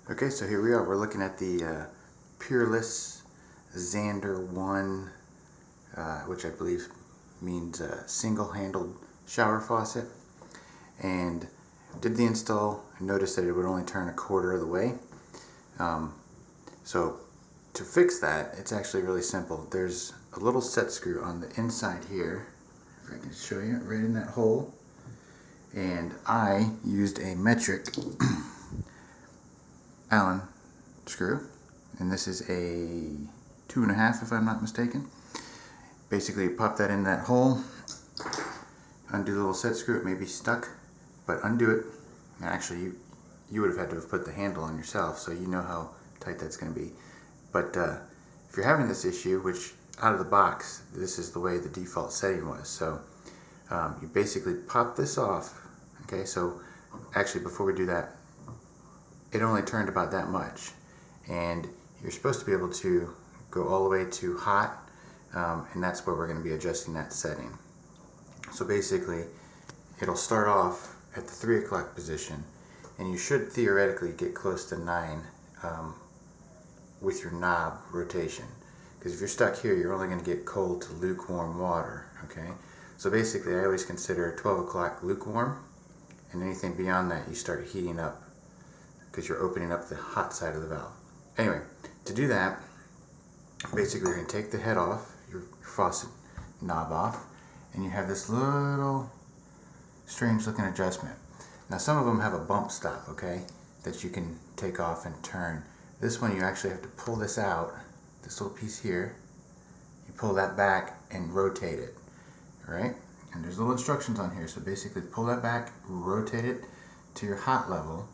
Okay, so here we are. We're looking at the Peerless Xander 1, which I believe means single-handled shower faucet. And did the install and noticed that it would only turn a quarter of the way. So to fix that, it's actually really simple. There's a little set screw on the inside here, if I can show you, right in that hole. And I used a metric Allen screw, and this is a 2.5 if I'm not mistaken. Basically pop that in that hole, undo the little set screw. It may be stuck, but undo it. And actually you would have had to have put the handle on yourself, so you know how tight that's going to be. But if you're having this issue, which out of the box this is the way the default setting was, so you basically pop this off. Okay, so actually before we do that, it only turned about that much, and you're supposed to be able to go all the way to hot, and that's where we're going to be adjusting that setting. So basically it'll start off at the 3 o'clock position, and you should theoretically get close to 9 with your knob rotation, because if you're stuck here you're only going to get cold to lukewarm water. Okay, so basically I always consider 12 o'clock lukewarm, and anything beyond that you start heating up, because you're opening up the hot side of the valve. Anyway, to do that, basically you're going to take the head off, your faucet knob off, and you have this little strange looking adjustment. Now some of them have a bump stop, okay, that you can take off and turn. This one you actually have to pull this out, this little piece here, you pull that back and rotate it, alright? And there's little instructions on here, so basically pull that back, rotate it to your hot level,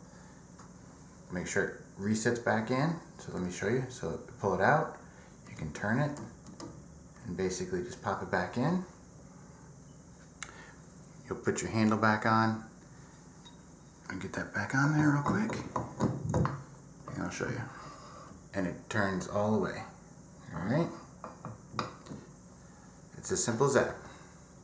make sure it resets back in. So let me show you. So pull it out, you can turn it, and basically just pop it back in. You'll put your handle back on, and get that back on there real quick, and I'll show you. And it turns all the way. Alright? It's as simple as that.